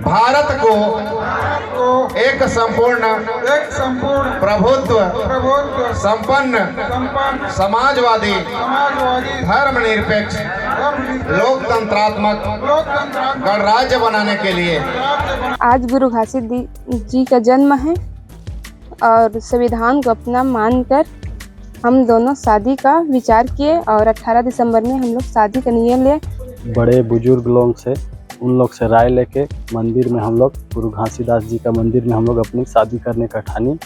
भारत को एक संपूर्ण प्रभुत्व संपन्न समाजवादी धर्मनिरपेक्ष लोकतंत्रात्मक गणराज्य बनाने के लिए आज गुरु घासीदास जी का जन्म है और संविधान को अपना मानकर हम दोनों शादी का विचार किए और 18 दिसंबर में हम लोग शादी का नियम लिए। बड़े बुजुर्ग लोग से उन लोग से राय लेके मंदिर में हम लोग गुरु घासीदास जी का मंदिर में हम लोग अपनी शादी करने का ठानी।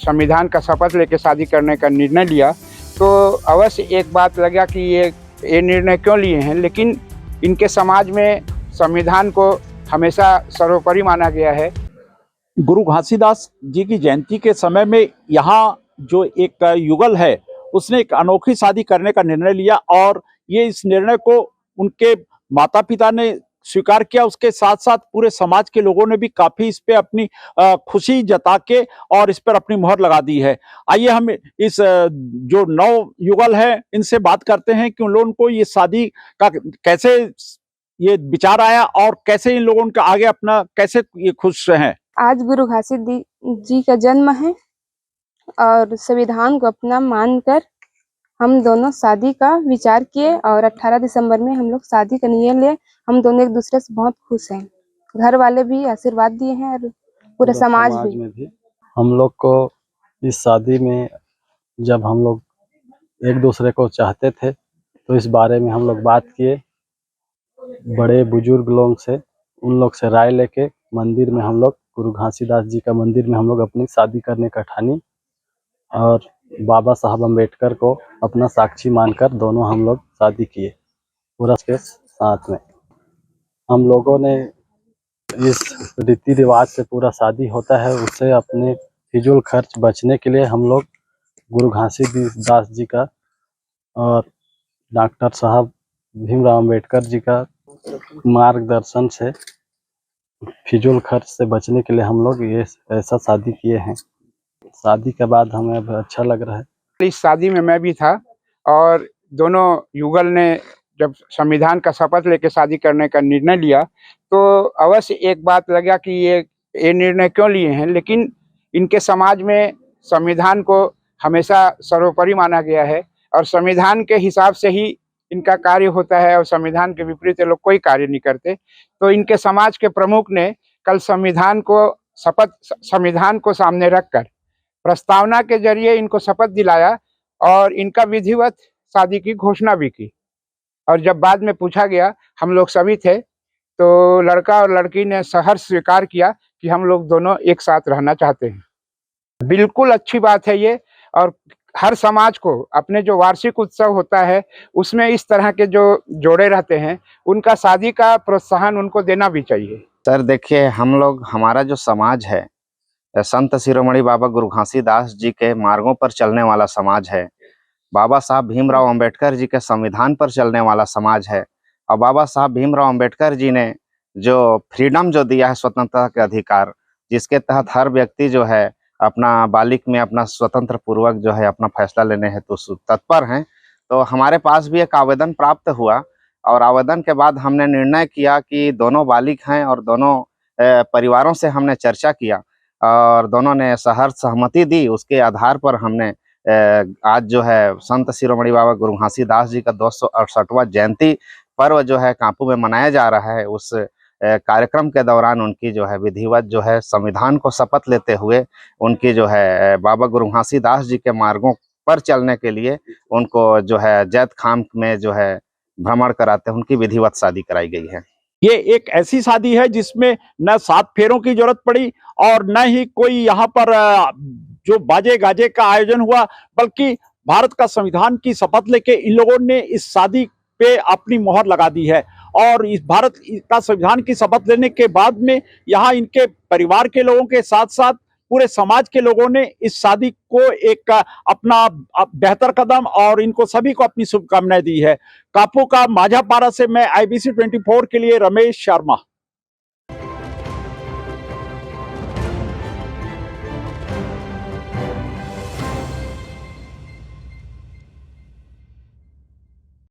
संविधान का शपथ लेके शादी करने का निर्णय लिया तो अवश्य एक बात लगा कि ये निर्णय क्यों लिए हैं, लेकिन इनके समाज में संविधान को हमेशा सर्वोपरि माना गया है। गुरु घासीदास जी की जयंती के समय में यहाँ जो एक युगल है उसने एक अनोखी शादी करने का निर्णय लिया और ये इस निर्णय को उनके माता पिता ने स्वीकार किया। उसके साथ साथ पूरे समाज के लोगों ने भी काफी इस पे अपनी खुशी जता के और इस पर अपनी मोहर लगा दी है। आइए हम इस जो नव युगल है इनसे बात करते हैं कि उन लोगों को ये शादी का कैसे ये विचार आया और कैसे इन लोगों का आगे अपना कैसे ये खुश हैं। आज गुरु घासीदास जी का जन्म है और संविधान को अपना मानकर हम दोनों शादी का विचार किए और 18 दिसंबर में हम लोग शादी का नियम लिए। हम दोनों एक दूसरे से बहुत खुश हैं। घर वाले भी आशीर्वाद दिए हैं और पूरा समाज में भी हम लोग को इस शादी में जब हम लोग एक दूसरे को चाहते थे तो इस बारे में हम लोग बात किए। बड़े बुजुर्ग लोग से उन लोग से राय लेके मंदिर में हम लोग गुरु घासीदास जी का मंदिर में हम लोग अपनी शादी करने का ठानी और बाबा साहब अम्बेडकर को अपना साक्षी मानकर दोनों हम लोग शादी किए। पूरा के साथ में हम लोगों ने इस रीति रिवाज से पूरा शादी होता है, उससे अपने फिजूल खर्च बचने के लिए हम लोग गुरु घासीदास जी का और डॉक्टर साहब भीमराव अम्बेडकर जी का मार्गदर्शन से फिजूल खर्च से बचने के लिए हम लोग ये ऐसा शादी किए हैं। शादी के बाद हमें अब अच्छा लग रहा है। इस शादी में मैं भी था और दोनों युगल ने जब संविधान का शपथ लेके शादी करने का निर्णय लिया तो अवश्य एक बात लगा कि ये निर्णय क्यों लिए हैं, लेकिन इनके समाज में संविधान को हमेशा सर्वोपरि माना गया है और संविधान के हिसाब से ही इनका कार्य होता है और संविधान के विपरीत लोग कोई कार्य नहीं करते। तो इनके समाज के प्रमुख ने कल संविधान को सामने रखकर प्रस्तावना के जरिए इनको शपथ दिलाया और इनका विधिवत शादी की घोषणा भी की। और जब बाद में पूछा गया, हम लोग सभी थे, तो लड़का और लड़की ने सहर्ष स्वीकार किया कि हम लोग दोनों एक साथ रहना चाहते हैं। बिल्कुल अच्छी बात है ये, और हर समाज को अपने जो वार्षिक उत्सव होता है उसमें इस तरह के जो जोड़े रहते हैं उनका शादी का प्रोत्साहन उनको देना भी चाहिए। सर देखिए, हम लोग हमारा जो समाज है संत शिरोमणि बाबा गुरु घासीदास जी के मार्गों पर चलने वाला समाज है। बाबा साहब भीमराव अंबेडकर जी के संविधान पर चलने वाला समाज है। और बाबा साहब भीमराव अंबेडकर जी ने जो फ्रीडम जो दिया है, स्वतंत्रता के अधिकार, जिसके तहत हर व्यक्ति जो है अपना बालिक में अपना स्वतंत्र पूर्वक जो है अपना फैसला लेने हेतु तत्पर हैं। तो हमारे पास भी एक आवेदन प्राप्त हुआ और आवेदन के बाद हमने निर्णय किया कि दोनों बालिक हैं और दोनों परिवारों से हमने चर्चा किया और दोनों ने सहर्ष सहमति दी। उसके आधार पर हमने आज जो है संत शिरोमणि बाबा गुरु घासीदास जी का 268वां जयंती पर्व जो है कांपू में मनाया जा रहा है। उस कार्यक्रम के दौरान उनकी जो है विधिवत जो है संविधान को शपथ लेते हुए उनकी जो है बाबा गुरु घासीदास जी के मार्गों पर चलने के लिए उनको जो है जैत खाम में जो है भ्रमण कराते उनकी विधिवत शादी कराई गई है। ये एक ऐसी शादी है जिसमें न 7 फेरों की जरूरत पड़ी और न ही कोई यहाँ पर जो बाजे गाजे का आयोजन हुआ, बल्कि भारत का संविधान की शपथ लेके इन लोगों ने इस शादी पे अपनी मोहर लगा दी है। और इस भारत का संविधान की शपथ लेने के बाद में यहाँ इनके परिवार के लोगों के साथ साथ पूरे समाज के लोगों ने इस शादी को एक अपना बेहतर कदम और इनको सभी को अपनी शुभकामनाएं दी है। कापू का माझापारा से मैं IBC 24 के लिए रमेश शर्मा।